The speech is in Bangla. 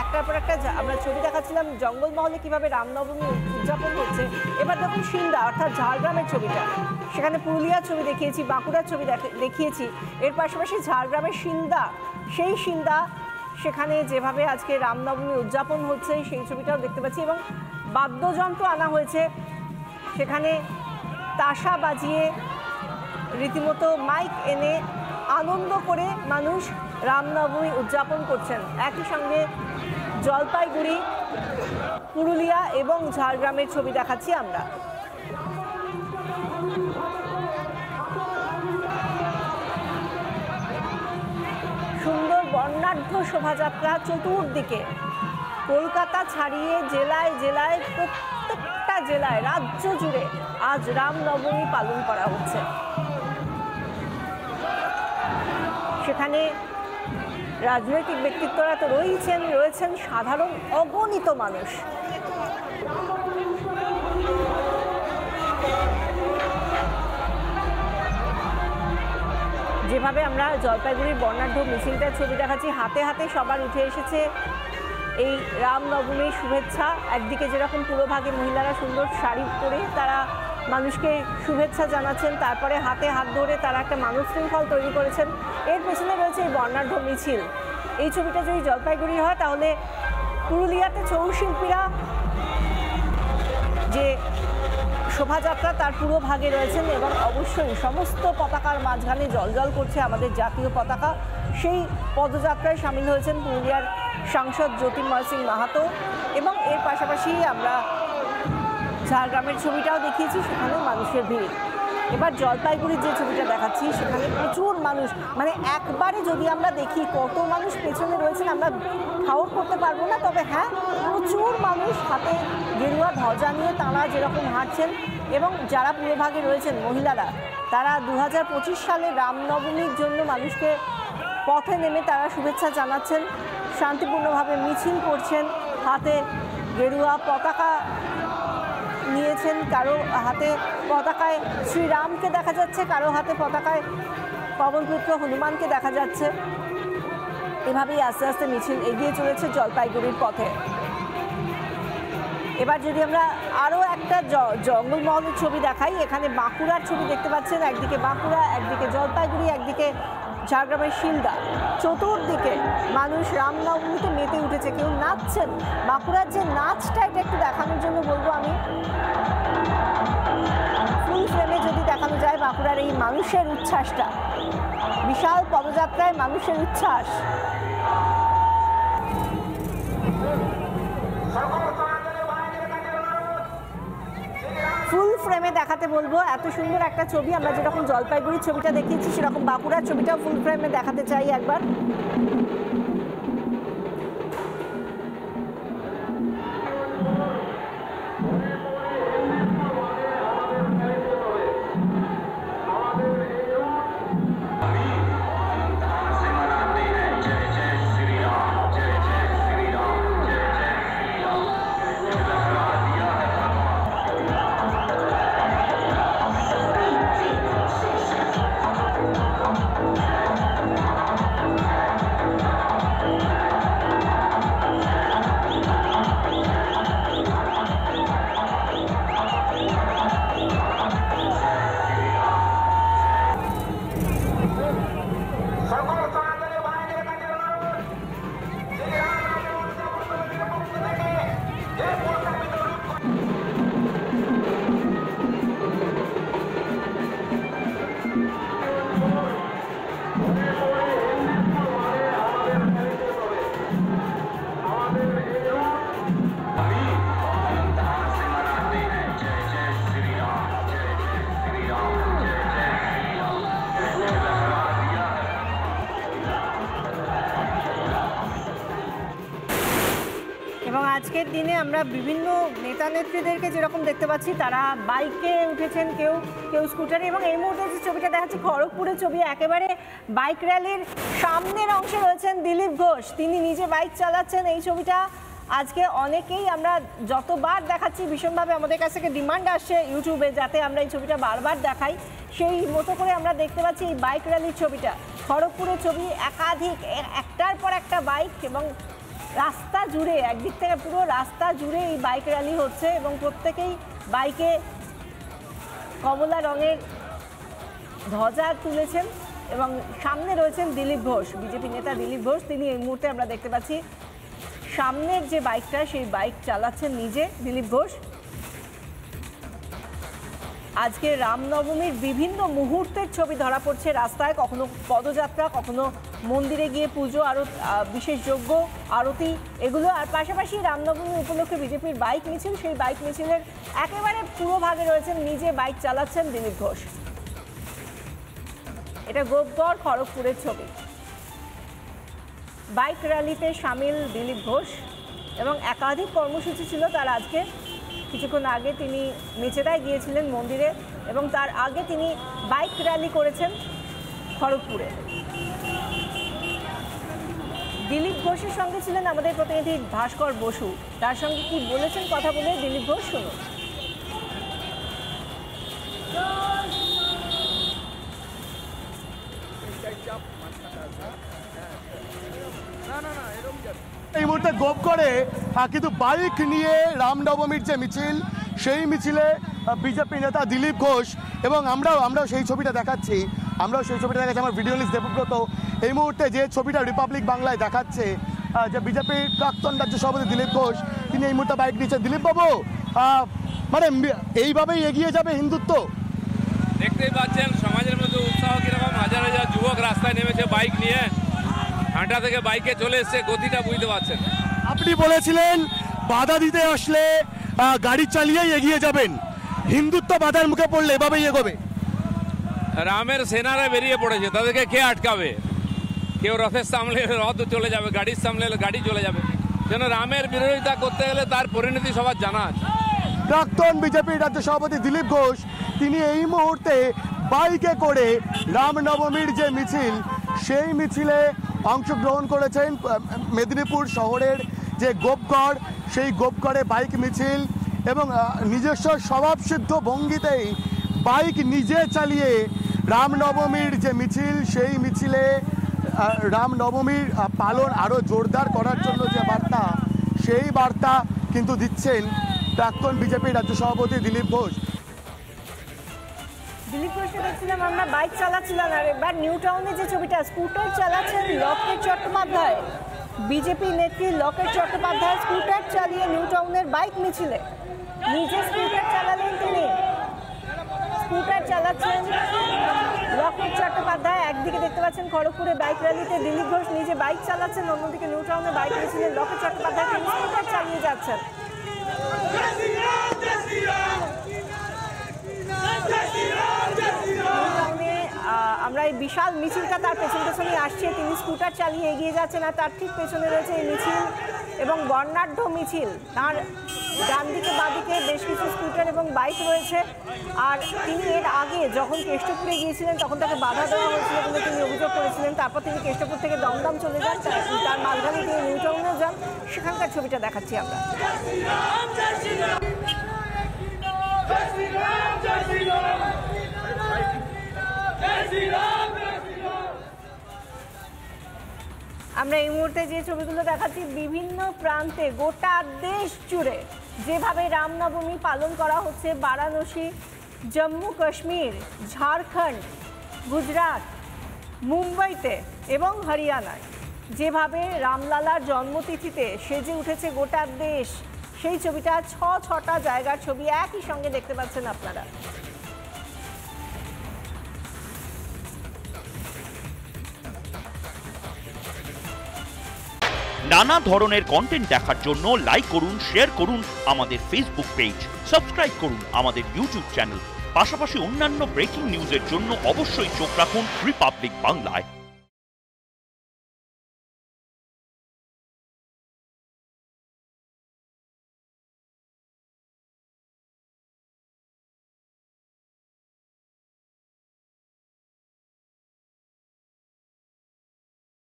একটার পর একটা আমরা ছবি দেখাচ্ছিলাম জঙ্গলমহলে কিভাবে রামনবমী উদযাপন হচ্ছে। এবার দেখুন সিন্দা অর্থাৎ ঝাড়গ্রামের ছবিটা, সেখানে পুরুলিয়ার ছবি দেখিয়েছি, বাঁকুড়ার ছবি দেখিয়েছি, এর পাশাপাশি ঝাড়গ্রামের সিন্দা, সেই সিন্দা সেখানে যেভাবে আজকে রামনবমী উদযাপন হচ্ছে সেই ছবিটাও দেখতে পাচ্ছি। এবং বাদ্যযন্ত্র আনা হয়েছে, সেখানে তাসা বাজিয়ে রীতিমতো মাইক এনে আনন্দ করে মানুষ রামনবমী উদযাপন করছেন। একই সঙ্গে জলপাইগুড়ি, পুরুলিয়া এবং ঝাড়গ্রামের ছবি দেখাচ্ছি আমরা। সুন্দর বর্ণাঢ্য শোভাযাত্রা চতুর্দিকে, কলকাতা ছাড়িয়ে জেলায় জেলায়, প্রত্যেকটা জেলায়, রাজ্য জুড়ে আজ রামনবমী পালন করা হচ্ছে। সেখানে রাজনৈতিক ব্যক্তিত্বরা তো রয়েছেন সাধারণ অগণিত মানুষ। যেভাবে আমরা জলপাইগুড়ির বর্ণাঢ্য মিছিলটার ছবি দেখাচ্ছি, হাতে হাতে সবার উঠে এসেছে এই রামনবমীর শুভেচ্ছা। একদিকে যেরকম পুরোভাগে মহিলারা সুন্দর শাড়ি পরে তারা মানুষকে শুভেচ্ছা জানাচ্ছেন, তারপরে হাতে হাত ধরে তারা একটা মানব শৃঙ্খল তৈরি করেছেন, এর পেছনে রয়েছে এই বর্ণাঢ্য মিছিল। এই ছবিটা যদি জলপাইগুড়ি হয় তাহলে পুরুলিয়াতে ছৌ শিল্পীরা যে শোভাযাত্রা তার পুরো ভাগে রয়েছেন এবং অবশ্যই সমস্ত পতাকার মাঝখানে জ্বলজ্বল করছে আমাদের জাতীয় পতাকা। সেই পদযাত্রায় সামিল হয়েছেন পুরুলিয়ার সাংসদ জ্যোতির্ময় সিং মাহাতো। এবং এর পাশাপাশি আমরা ঝাড়গ্রামের ছবিটাও দেখিয়েছি, সেখানেও মানুষের ভিড়। এবার জলপাইগুড়ির যে ছবিটা দেখাচ্ছি সেখানে প্রচুর মানুষ, মানে একবারে যদি আমরা দেখি কত মানুষ পেছনে রয়েছেন আমরা ঠাউর করতে পারবো না, তবে হ্যাঁ প্রচুর মানুষ হাতে গেরুয়া ধ্বজা নিয়ে তাঁরা যেরকম হাঁটছেন। এবং যারা পুরোভাগে রয়েছেন মহিলারা, তারা 2025 সালে রামনবমীর জন্য মানুষকে পথে নেমে তারা শুভেচ্ছা জানাচ্ছেন, শান্তিপূর্ণভাবে মিছিল করছেন, হাতে গেরুয়া পতাকা নিয়েছেন, কারো হাতে পতাকায় শ্রীরামকে দেখা যাচ্ছে, কারো হাতে পতাকায় পবনপুত্র হনুমানকে দেখা যাচ্ছে। এভাবেই আস্তে আস্তে মিছিল এগিয়ে চলেছে জলপাইগুড়ির পথে। এবার যদি আমরা আরও একটা জঙ্গলমহলের ছবি দেখাই, এখানে বাঁকুড়ার ছবি দেখতে পাচ্ছেন, একদিকে বাঁকুড়া, একদিকে জলপাইগুড়ি, একদিকে ঝাড়গ্রামের শিলদা। চতুর্দিকে মানুষ রামনবমীতে মেতে উঠেছে, কেউ নাচছেন। বাঁকুড়ার যে নাচটা, এটা একটু দেখানোর জন্য বলবো আমি, ফুল ফ্রেমে যদি দেখানো যায় বাঁকুড়ার এই মানুষের উচ্ছ্বাসটা, বিশাল পদযাত্রায় মানুষের উচ্ছ্বাস। ফুল ফ্রেমে দেখাতে বলবো, এত সুন্দর একটা ছবি। আমরা যেরকম জলপাইগুড়ির ছবিটা দেখিয়েছি সেরকম বাঁকুড়ার ছবিটাও ফুল ফ্রেমে দেখাতে চাই একবার। এবং আজকের দিনে আমরা বিভিন্ন নেতা নেত্রীদেরকে যেরকম দেখতে পাচ্ছি, তারা বাইকে উঠেছেন, কেউ কেউ স্কুটারে। এবং এই মুহূর্তে যে ছবিটা দেখাচ্ছি খড়গপুরের ছবি, একেবারে বাইক র্যালির সামনের অংশে রয়েছেন দিলীপ ঘোষ, তিনি নিজে বাইক চালাচ্ছেন। এই ছবিটা আজকে অনেকেই আমরা যতবার দেখাচ্ছি ভীষণভাবে আমাদের কাছ থেকে ডিমান্ড আসছে ইউটিউবে যাতে আমরা এই ছবিটা বারবার দেখাই, সেই মতো করে আমরা দেখতে পাচ্ছি এই বাইক র্যালির ছবিটা। খড়গপুরের ছবি, একাধিক একটার পর একটা বাইক এবং রাস্তা জুড়ে, একদিক থেকে পুরো রাস্তা জুড়ে এই বাইক র্যালি হচ্ছে এবং প্রত্যেকেই বাইকে কমলা রঙের ধ্বজা তুলেছেন এবং সামনে রয়েছেন দিলীপ ঘোষ, বিজেপি নেতা দিলীপ ঘোষ। তিনি এই মুহূর্তে আমরা দেখতে পাচ্ছি সামনের যে বাইকটা, সেই বাইক চালাচ্ছেন নিজে দিলীপ ঘোষ। আজকে রামনবমীর বিভিন্ন মুহূর্তের ছবি ধরা পড়ছে রাস্তায়, কখনো পদযাত্রা, কখনো মন্দিরে গিয়ে পুজো, আরো বিশেষ যজ্ঞ, আরতি, এগুলো। আর পাশাপাশি রামনবমী উপলক্ষে বিজেপির বাইক মিছিল, সেই বাইক মিছিলের একেবারে পুরো ভাগে রয়েছেন নিজে বাইক চালাচ্ছেন দিলীপ ঘোষ। এটা গোপগড় খড়গপুরের ছবি। বাইক র্যালিতে সামিল দিলীপ ঘোষ এবং একাধিক কর্মসূচি ছিল তার আজকে। কিছুক্ষণ আগে তিনি মেচেদায় গিয়েছিলেন মন্দিরে এবং তার আগে তিনি বাইক র্যালি করেছেন খড়গপুরে। দিলীপ ঘোষের সঙ্গে ছিলেন আমাদের প্রতিনিধি ভাস্কর বসু। তার সঙ্গে কি বলেছেন কথা বলে দিলীপ ঘোষ, শুনুন। এই মুহূর্তে গোপগড়ে কিন্তু বাইক নিয়ে রামনবমীর যে মিছিল, সেই মিছিলে বিজেপি নেতা দিলীপ ঘোষ এবং আমরাও সেই ছবিটা দেখাচ্ছি। আমার ভিডিও লিস্ট দেবব্রত এই মুহূর্তে যে ছবিটা রিপাবলিক বাংলায় দেখাচ্ছে, যে বিজেপির প্রাক্তন রাজ্য সভাপতি দিলীপ ঘোষ, তিনি এই মুহূর্তে বাইক নিয়েছেন। দিলীপ বাবু, মানে এইভাবেই এগিয়ে যাবে হিন্দুত্ব? দেখতেই পাচ্ছেন সমাজের মধ্যে উৎসাহ কিরকম, হাজার হাজার যুবক রাস্তায় নেমেছে বাইক নিয়ে, হাঁটা থেকে বাইকে চলে এসছে, গতিটা বুঝতে পারছেন। আপনি বলেছিলেন বাধা দিতে আসলে গাড়ি চালিয়েই এগিয়ে যাবেন, হিন্দুত্ব বাধার মুখে পড়লে এভাবেই এগোবে? রামের সেনারা বেরিয়ে পড়েছে, তাদেরকে কে আটকাবে? কেউ রথের সামলে রথ চলে যাবে, গাড়ির সামলে গাড়ি চলে যাবে। যেন রামের বিরোধিতা করতে গেলে তার পরিণতি সবার জানা আছে। প্রাক্তন বিজেপির রাজ্য সভাপতি দিলীপ ঘোষ, তিনি এই মুহূর্তে বাইকে করে রামনবমীর যে মিছিল, সেই মিছিলে অংশগ্রহণ করেছেন। মেদিনীপুর শহরের যে গোপগড়, সেই গোপগড়ে বাইক মিছিল এবং নিজস্ব স্বভাবসিদ্ধ ভঙ্গিতেই বাইক নিজে চালিয়ে রামনবমীর যে মিছিল, সেই মিছিলে রামনবমীর পালন আরও জোরদার করার জন্য যে বার্তা, সেই বার্তা কিন্তু দিচ্ছেন প্রাক্তন বিজেপির রাজ্য সভাপতি দিলীপ ঘোষ। দিলীপ ঘোষকে দেখছিলাম আমরা, বাইক চালাচ্ছিলেন। আর এবার নিউ টাউনে যে ছবিটা, স্কুটার চালাচ্ছেন লকেট চট্টোপাধ্যায়, বিজেপি নেত্রী লকেট চট্টোপাধ্যায় স্কুটার চালিয়ে নিউ টাউনের বাইক মিছিলে নিজে স্কুটার চালালেন। তিনি স্কুটার চালাচ্ছেন লকেট চট্টোপাধ্যায়। একদিকে দেখতে পাচ্ছেন খড়গপুরে বাইক র্যালিতে দিলীপ ঘোষ নিজে বাইক চালাচ্ছেন, অন্যদিকে নিউ টাউনে বাইক মিছিলে লকেট চট্টোপাধ্যায় তিনি স্কুটার চালিয়ে যাচ্ছেন। আমরা এই বিশাল মিছিলটা তার পেছন পেছনে আসছে, তিনি স্কুটার চালিয়ে এগিয়ে যাচ্ছেন আর তার ঠিক পেছনে রয়েছে এই মিছিল এবং বর্ণাঢ্য মিছিল। তার ডান দিকে বাঁ দিকে বেশ কিছু স্কুটার এবং বাইক রয়েছে। আর তিনি এর আগে যখন কেষ্টপুরে গিয়েছিলেন তখন তাকে বাধা দেওয়া হয়েছিল বলে তিনি অভিযোগ করেছিলেন। তারপর তিনি কেষ্টপুর থেকে দমদম চলে যান, তার মাঝখানে তিনি নিউ টাউনেও যান। সেখানকার ছবিটা দেখাচ্ছি আমরা। আমরা এই মুহূর্তে যে ছবিগুলো দেখাচ্ছি, বিভিন্ন প্রান্তে গোটা দেশ জুড়ে যেভাবে রামনবমী পালন করা হচ্ছে, বারাণসী, জম্মু কাশ্মীর, ঝাড়খণ্ড, গুজরাট, মুম্বাইতে এবং হরিয়ানায় যেভাবে রামলালার জন্মতিথিতে সেজে উঠেছে গোটা দেশ, সেই ছবিটা ছটা জায়গার ছবি একই সঙ্গে দেখতে পাচ্ছেন আপনারা। নানা ধরনের কন্টেন্ট দেখার জন্য লাইক করুন, শেয়ার করুন আমাদের ফেসবুক পেজ, সাবস্ক্রাইব করুন আমাদের ইউটিউব চ্যানেল। পাশাপাশি অন্যান্য ব্রেকিং নিউজের জন্য অবশ্যই চোখ রাখুন রিপাবলিক বাংলায়।